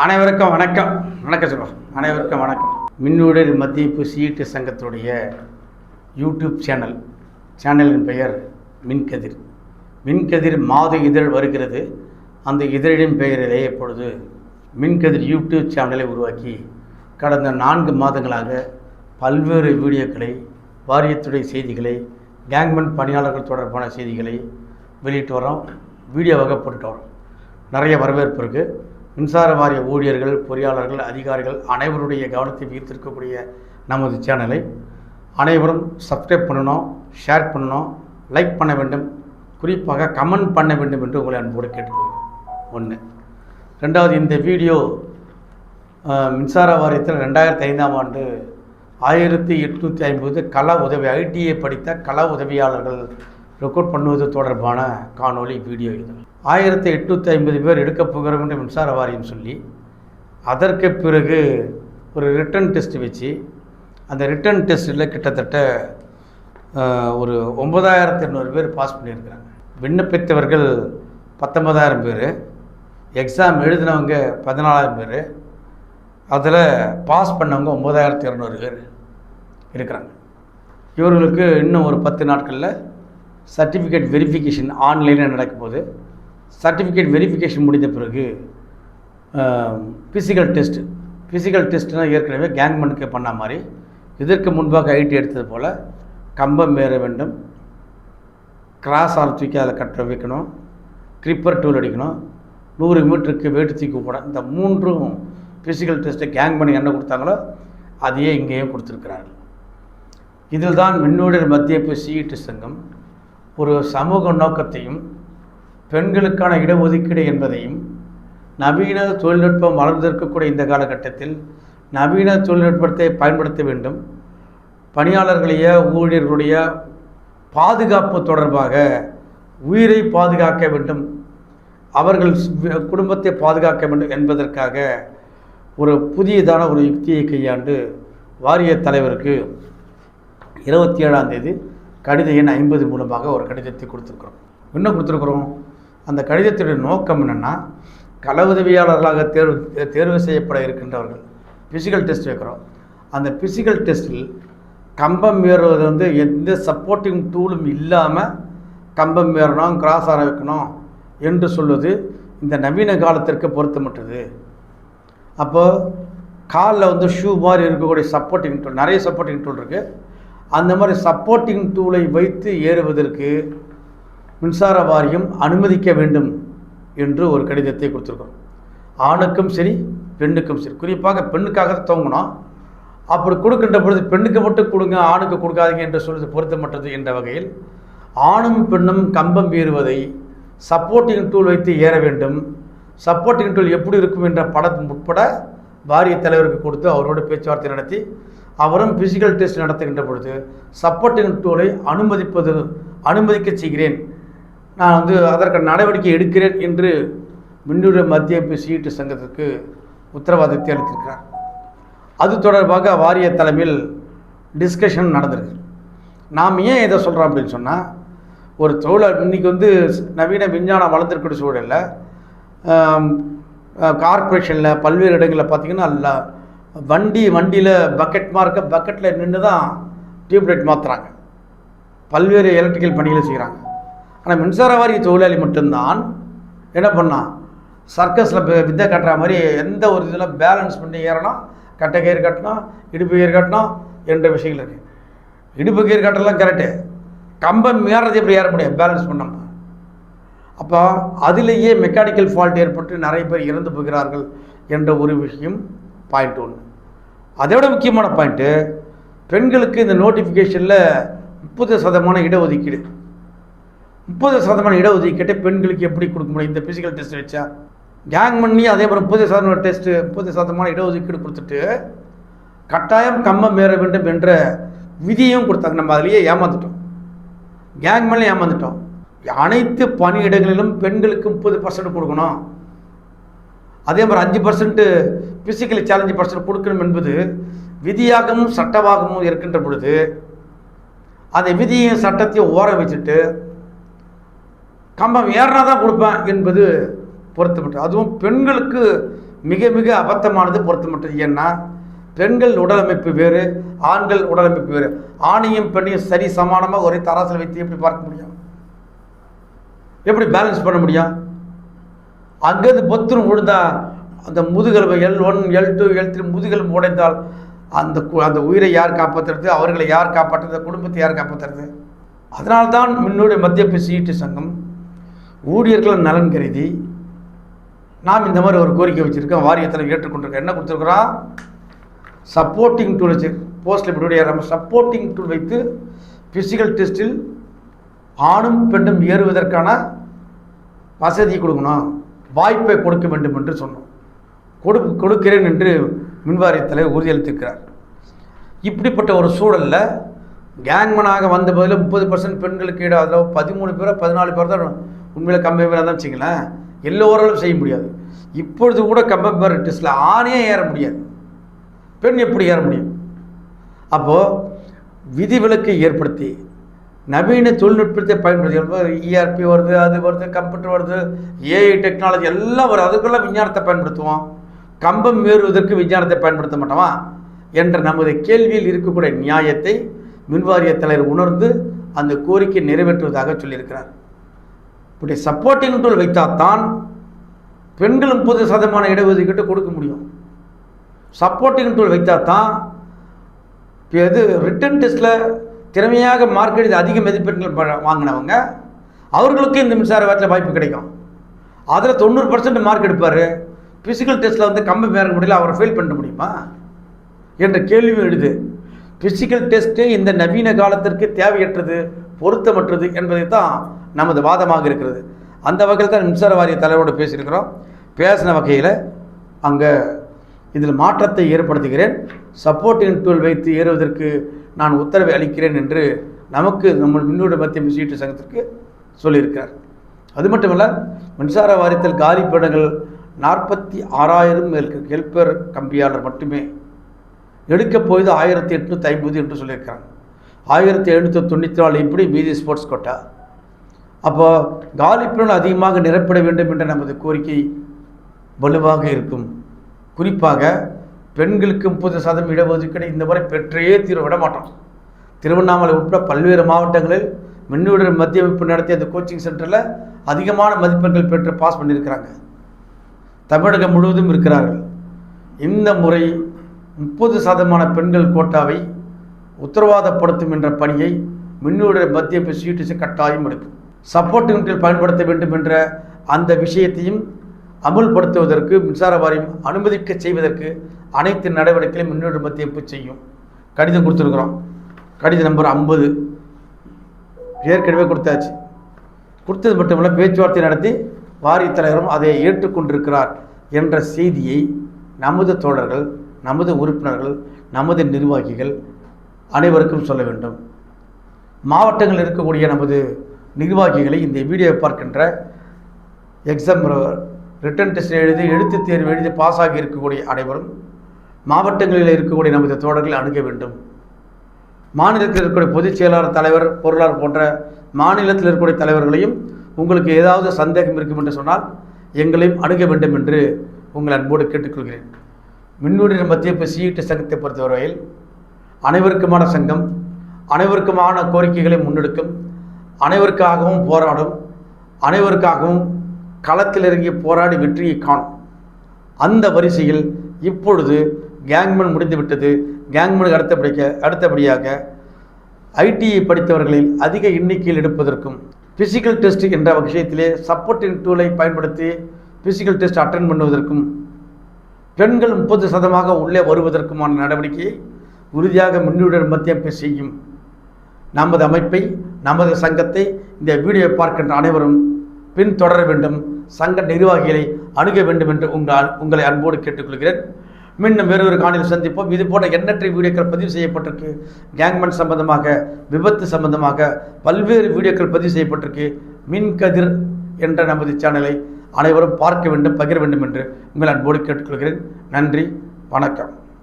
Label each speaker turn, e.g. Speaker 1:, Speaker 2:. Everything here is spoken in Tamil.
Speaker 1: அனைவருக்கும் வணக்கம். சொல்லுவோம். அனைவருக்கும் வணக்கம். மின்னுடர் மத்தியப்பு சீட்டு சங்கத்துடைய யூடியூப் சேனலின் பெயர் மின்கதிர் மாத இதழ் வருகிறது. அந்த இதழின் பெயரிலே இப்பொழுது மின்கதிர் யூடியூப் சேனலை உருவாக்கி கடந்த 4 மாதங்களாக பல்வேறு வீடியோக்களை, வாரியத்துடைய செய்திகளை, கேங்மன் பணியாளர்கள் தொடர்பான செய்திகளை வெளியிட்டு வரோம். வீடியோவாக போட்டுட்டு வரோம். நிறைய வரவேற்பு இருக்குது. மின்சார வாரிய ஊழியர்கள், பொறியாளர்கள், அதிகாரிகள் அனைவருடைய கவனத்தை ஈர்த்திருக்கக்கூடிய நமது சேனலை அனைவரும் சப்ஸ்கிரைப் பண்ணணும், ஷேர் பண்ணணும், லைக் பண்ண வேண்டும், குறிப்பாக கமெண்ட் பண்ண வேண்டும் என்று உங்களை அன்போடு கேட்டுக்கொள்கிறேன். 1. 2வது, இந்த வீடியோ மின்சார வாரியத்தில் 2005ஆம் ஆண்டு 1850 கள உதவி ஐடிஐ படித்த கள உதவியாளர்கள் ரெக்கார்ட் பண்ணுவது தொடர்பான காணொளி வீடியோ. இது 1850 பேர் எடுக்கப் போகிறோம் என்று மின்சார வாரியம் சொல்லி, அதற்கு பிறகு ஒரு ரிட்டன் டெஸ்ட் வச்சு, அந்த ரிட்டன் டெஸ்ட்டில் கிட்டத்தட்ட ஒரு 9200 பேர் பாஸ் பண்ணியிருக்கிறாங்க. விண்ணப்பித்தவர்கள் 19000 பேர், எக்ஸாம் எழுதினவங்க 14000 பேர், அதில் பாஸ் பண்ணவங்க 9200 பேர் இருக்கிறாங்க. இவர்களுக்கு இன்னும் ஒரு 10 நாட்களில் சர்டிஃபிகேட் வெரிஃபிகேஷன் ஆன்லைனில் நடக்கும்போது, சர்டிஃபிகேட் வெரிஃபிகேஷன் முடிந்த பிறகு ஃபிசிக்கல் டெஸ்ட்னால் ஏற்கனவே கேங்மனுக்கு பண்ண மாதிரி இதற்கு முன்பாக ஐடி எடுத்தது போல் கம்பம் ஏற வேண்டும், கிராஸ் ஆர் தூக்கி அதில் கட்ட வைக்கணும், கிரிப்பர் டூல் அடிக்கணும், 100 மீட்டருக்கு வெயிட் தூக்கி போட, இந்த 3 ஃபிசிக்கல் டெஸ்ட்டு கேங்மன் என்ன கொடுத்தாங்களோ அதையே இங்கேயும் கொடுத்துருக்கிறார்கள். இதில் தான் மின்னூடர் மத்தியப்பு சீட்டு சங்கம் ஒரு சமூக நோக்கத்தையும், பெண்களுக்கான இடஒதுக்கீடு என்பதையும், நவீன தொழில்நுட்பம் வளர்ந்திருக்கக்கூடிய இந்த காலகட்டத்தில் நவீன தொழில்நுட்பத்தை பயன்படுத்த வேண்டும், பணியாளர்களுடைய ஊழியர்களுடைய பாதுகாப்பு தொடர்பாக உயிரை பாதுகாக்க வேண்டும், அவர்கள் குடும்பத்தை பாதுகாக்க வேண்டும் என்பதற்காக ஒரு புதியதான ஒரு யுக்தியை கையாண்டு வாரிய தலைவருக்கு 27ஆம் தேதி கடித எண் 50 மூலமாக ஒரு கடிதத்தை கொடுத்துருக்குறோம். அந்த கடிதத்துடைய நோக்கம் என்னென்னா, கள உதவியாளர்களாக தேர்வு செய்யப்பட இருக்கின்றவர்கள் ஃபிசிக்கல் டெஸ்ட் வைக்கிறோம். அந்த ஃபிசிக்கல் டெஸ்ட்டில் கம்பம் ஏறுவது எந்த சப்போர்ட்டிங் டூலும் இல்லாமல் கம்பம் ஏறணும், கிராஸ் ஆர வைக்கணும் என்று சொல்வது இந்த நவீன காலத்திற்கு பொருத்தமற்றது. அப்போது காலில் ஷூ மாதிரி இருக்கக்கூடிய சப்போர்ட்டிங் டூல், நிறைய சப்போர்ட்டிங் டூல் இருக்குது. அந்த மாதிரி சப்போர்ட்டிங் டூலை வைத்து ஏறுவதற்கு மின்சார வாரியம் அனுமதிக்க வேண்டும் என்று ஒரு கடிதத்தை கொடுத்துருக்கோம். ஆணுக்கும் சரி, பெண்ணுக்கும் சரி. குறிப்பாக பெண்ணுக்காக துவங்கணும். அப்படி கொடுக்கின்ற பொழுது பெண்ணுக்கு மட்டும் கொடுங்க, ஆணுக்கு கொடுக்காதீங்க என்று சொல்வது பொருத்தமற்றது என்ற வகையில் ஆணும் பெண்ணும் கம்பம் ஏறுவதை சப்போர்ட்டிங் டூல் வைத்து ஏற வேண்டும். சப்போர்ட்டிங் டூல் எப்படி இருக்கும் என்ற படம் உட்பட வாரிய தலைவருக்கு கொடுத்து அவரோடு பேச்சுவார்த்தை நடத்தி, அவரும் ஃபிசிக்கல் டெஸ்ட் நடத்துகின்ற பொழுது சப்போர்ட்டிங் டூலை அனுமதிக்க செய்கிறேன், நான் அதற்கு நடவடிக்கை எடுக்கிறேன் என்று மின்னூடர் மத்தியப்பு சீட்டு சங்கத்திற்கு உத்தரவாதத்தை அளித்திருக்கிறார். அது தொடர்பாக வாரிய தலைமையில் டிஸ்கஷன் நடந்திருக்கு. நாம் ஏன் இதை சொல்கிறோம் அப்படின்னு சொன்னால், ஒரு தொழில் இன்றைக்கி நவீன விஞ்ஞானம் வளர்ந்துருக்கிற சூழலில் கார்பரேஷனில் பல்வேறு இடங்களில் பார்த்திங்கன்னா வண்டியில் பக்கெட்டில் நின்று தான் டியூப்லைட் மாற்றுறாங்க, பல்வேறு எலக்ட்ரிக்கல் பணிகளை செய்கிறாங்க. ஆனால் மின்சார வாரிய தொழிலாளி மட்டும்தான் என்ன பண்ணால், சர்க்கஸில் வித்தை கட்டுற மாதிரி எந்த ஒரு இதில் பேலன்ஸ் பண்ணி ஏறணும், கட்டை கயிறு கட்டணும், இடுப்பு கயிறு கட்டணும் என்ற விஷயங்கள் இருக்குது. இடுப்பு கயிறு கட்டலாம் கரெக்டு, கம்பம் ஏறது எப்படி ஏற முடியும் பேலன்ஸ் பண்ணோம். அப்போ அதிலேயே மெக்கானிக்கல் ஃபால்ட் ஏற்பட்டு நிறைய பேர் இறந்து போகிறார்கள் என்ற ஒரு விஷயம் பாயிண்ட் 1. அதை விட முக்கியமான பாயிண்ட்டு, பெண்களுக்கு இந்த நோட்டிஃபிகேஷனில் 30% இடஒதுக்கீடு. 30% இடஒதுக்கீட்டை பெண்களுக்கு எப்படி கொடுக்க முடியும்? இந்த ஃபிசிக்கல் டெஸ்ட் வச்சா கேங்மன்னி அதே மாதிரி 30% டெஸ்ட்டு 30% இடஒதுக்கீடு கொடுத்துட்டு கட்டாயம் கம்பம் ஏற வேண்டும் என்ற விதியும் கொடுத்தாங்க. நம்ம அதிலேயே ஏமாந்துட்டோம், கேங்மன்லையும் ஏமாந்துட்டோம். அனைத்து பணியிடங்களிலும் பெண்களுக்கு 30% கொடுக்கணும், அதே மாதிரி 5% ஃபிசிக்கலி சேலஞ்சு பர்சன்ட் கொடுக்கணும் என்பது விதியாகவும் சட்டமாகவும் இருக்கின்ற பொழுது, அந்த விதியையும் சட்டத்தையும் ஓர வச்சுட்டு கம்பம் ஏறினா தான் கொடுப்பேன் என்பது பொருத்தப்பட்டு, அதுவும் பெண்களுக்கு மிக மிக அபத்தமானது, பொருத்தமற்றது. ஏன்னா பெண்கள் உடலமைப்பு வேறு, ஆண்கள் உடலமைப்பு வேறு. ஆணையும் பெண்ணையும் சரி சமானமாக ஒரே தராசில் வைத்து எப்படி பார்க்க முடியும்? எப்படி பேலன்ஸ் பண்ண முடியும்? அங்கேருந்து பொத்துன்னு விழுந்தா அந்த முதுகெலும்பு L1 L2 L3 முதுகெலும்பு உடைந்தால் அந்த உயிரை யார் காப்பாற்றுறது? அவர்களை யார் காப்பாற்றுறது? குடும்பத்தை யார் காப்பாற்றுறது? அதனால்தான் முன்னோடைய மத்திய சிஇடி சங்கம் ஊழியர்கள் நலன் கருதி நாம் இந்த மாதிரி ஒரு கோரிக்கை வச்சுருக்கோம். வாரியத்தில் ஏற்றுக்கொண்டிருக்கோம். என்ன கொடுத்துருக்குறோம்? சப்போர்ட்டிங் டூல் வச்சு போஸ்டில் இப்படி நம்ம சப்போர்ட்டிங் டூல் வைத்து ஃபிசிக்கல் டெஸ்ட்டில் ஆணும் பெண்ணும் ஏறுவதற்கான வசதி கொடுக்கணும், வாய்ப்பை கொடுக்க வேண்டும் என்று சொன்னோம். கொடுக்கிறேன் என்று மின்வாரியத்தில் உறுதியளித்திருக்கிறார். இப்படிப்பட்ட ஒரு சூழலில் கேங்மனாக வந்த பதில் 30% பெண்களுக்கு ஈடு, அதில் 13 பேரோ 14 பேர் தான் உண்மையில் கம்பெனியாக தான் வச்சிங்களேன். எல்லோராலும் செய்ய முடியாது. இப்பொழுது கூட கம்பெனி டெஸ்ட்டில் ஆணே ஏற முடியாது, பெண் எப்படி ஏற முடியும்? அப்போது விதிவிலக்கை ஏற்படுத்தி நவீன தொழில்நுட்பத்தை பயன்படுத்தி ERP வருது, அது வருது, கம்ப்யூட்டர் வருது, AI டெக்னாலஜி எல்லாம் வருது, அதுக்கெல்லாம் விஞ்ஞானத்தை பயன்படுத்துவோம். கம்பம் ஏறுவதற்கு விஞ்ஞானத்தை பயன்படுத்த மாட்டோமா என்ற நமது கேள்வியில் இருக்கக்கூடிய நியாயத்தை மின்வாரிய தலைவர் உணர்ந்து அந்த கோரிக்கை நிறைவேற்றுவதாக சொல்லியிருக்கிறார். இப்படி சப்போர்ட்டிங் டூல் வைத்தால்தான் பெண்கள் 30% இடஒதுக்கீட்டு கொடுக்க முடியும். சப்போர்ட்டிங் டூல் வைத்தால்தான் இது ரிட்டன் டெஸ்ட்டில் திறமையாக மார்க் எழுதி அதிக மதிப்பெண்கள் வாங்கினவங்க அவர்களுக்கு இந்த மின்சார வாரத்தில் வாய்ப்பு கிடைக்கும். அதில் 90% மார்க் எடுப்பார். ஃபிசிக்கல் டெஸ்ட்டில் வந்து கம்பம் ஏற முடியல, அவரை ஃபெயில் பண்ண முடியுமா என்ற கேள்வியும் எழுது. ஃபிசிக்கல் டெஸ்ட்டு இந்த நவீன காலத்திற்கு தேவையற்றது, பொருத்தமற்றது என்பதை தான் நமது வாதமாக இருக்கிறது. அந்த வகையில் தான் மின்சார வாரிய தலைவரோடு பேசியிருக்கிறோம். பேசின வகையில் அங்கே இதில் மாற்றத்தை ஏற்படுத்துகிறேன், சப்போர்ட்டிங் டூல் வைத்து ஏறுவதற்கு நான் உத்தரவை அளிக்கிறேன் என்று நம்ம மின்னோட மத்திய சீட்டு சங்கத்திற்கு சொல்லியிருக்கிறார். அது மட்டுமல்ல, மின்சார வாரியத்தில் காலி பணியிடங்கள் 46,000 ஹெல்பர் கம்பியாளர் மட்டுமே எடுக்கப் போயது 1850 என்று சொல்லியிருக்கிறாங்க. 1794 இப்படி மீதி ஸ்போர்ட்ஸ் கோட்டா. அப்போ காலி பணியிடங்கள் அதிகமாக நிரப்பட வேண்டும் என்ற நமது கோரிக்கை வலுவாக இருக்கும். குறிப்பாக பெண்களுக்கு 30% இடஒதுக்கீடு இந்த முறை பெற்றே தீர்வு விட மாட்டோம். திருவண்ணாமலை உட்பட பல்வேறு மாவட்டங்களில் மின்னூட மத்திய அமைப்பு நடத்திய அந்த கோச்சிங் சென்டரில் அதிகமான மதிப்பெண்கள் பெற்று பாஸ் பண்ணியிருக்கிறாங்க. தமிழகம் முழுவதும் இருக்கிறார்கள். இந்த முறை 30% பெண்கள் கோட்டாவை உத்தரவாதப்படுத்தும் என்ற பணியை மின்னூட மத்திய சிஇடி கட்டாயம் எடுக்கும். சப்போர்ட்டிங் பயன்படுத்த வேண்டும் என்ற அந்த விஷயத்தையும் அமுல்படுத்துவதற்கு மின்சார வாரியம் அனுமதிக்க செய்வதற்கு அனைத்து நடவடிக்கைகளையும் மின்னூட மத்திய செய்யும். கடிதம் கொடுத்துருக்குறோம். கடித நம்பர் 50 ஏற்கனவே கொடுத்தாச்சு. கொடுத்தது மட்டுமல்ல, பேச்சுவார்த்தை நடத்தி வாரிய தலைவரும் அதை ஏற்றுக்கொண்டிருக்கிறார் என்ற செய்தியை நமது தோழர்கள், நமது உறுப்பினர்கள், நமது நிர்வாகிகள் அனைவருக்கும் சொல்ல வேண்டும். மாவட்டங்களில் இருக்கக்கூடிய நமது நிர்வாகிகளை இந்த வீடியோவை பார்க்கின்ற எக்ஸாம் ரிட்டன் டெஸ்ட் எழுதி எழுத்துத் தேர்வு எழுதி பாஸ் ஆகி இருக்கக்கூடிய அனைவரும் மாவட்டங்களில் இருக்கக்கூடிய நமது தோழர்கள் அணுக வேண்டும். மாநிலத்தில் இருக்கக்கூடிய பொதுச் செயலாளர், தலைவர், பொருளாளர் போன்ற மாநிலத்தில் இருக்கக்கூடிய தலைவர்களையும் உங்களுக்கு ஏதாவது சந்தேகம் இருக்கும் என்று சொன்னால் எங்களையும் அணுக வேண்டும் என்று உங்கள் அன்போடு கேட்டுக்கொள்கிறேன். மின்னூட மத்திய சிஇடி சங்கத்தை பொறுத்தவரையில் அனைவருக்குமான சங்கம், அனைவருக்குமான கோரிக்கைகளை முன்னெடுக்கும், அனைவருக்காகவும் போராடும், அனைவருக்காகவும் களத்தில் இறங்கி போராடி வெற்றியை காணும். அந்த வரிசையில் இப்பொழுது கேங்மேன் முடிந்துவிட்டது. கேங்மேனுக்கு அடுத்தபடியாக ஐடிஐ படித்தவர்களில் அதிக எண்ணிக்கையில் எடுப்பதற்கும் ஃபிசிக்கல் டெஸ்ட் என்ற விஷயத்திலே சப்போர்ட்டிங் டூலை பயன்படுத்தி ஃபிசிக்கல் டெஸ்ட் அட்டென்ட் பண்ணுவதற்கும் பெண்கள் 30% உள்ளே வருவதற்குமான நடவடிக்கையை உறுதியாக மின்னூட மத்திய செய்யும். நமது அமைப்பை, நமது சங்கத்தை இந்த வீடியோவை பார்க்கின்ற அனைவரும் பின்தொடர வேண்டும், சங்க நிர்வாகிகளை அணுக வேண்டும் என்று உங்களை அன்போடு கேட்டுக்கொள்கிறேன். மீண்டும் வேறொரு காணொளியில் சந்திப்போம். இது போன்ற எண்ணற்ற வீடியோக்கள் பதிவு செய்யப்பட்டிருக்கு. கேங்மேன் சம்பந்தமாக, விபத்து சம்பந்தமாக பல்வேறு வீடியோக்கள் பதிவு செய்யப்பட்டிருக்கு. மின்கதிர் என்ற நமது சேனலை அனைவரும் பார்க்க வேண்டும், பகிர வேண்டும் என்று உங்கள் அன்போடு கேட்டுக்கொள்கிறேன். நன்றி, வணக்கம்.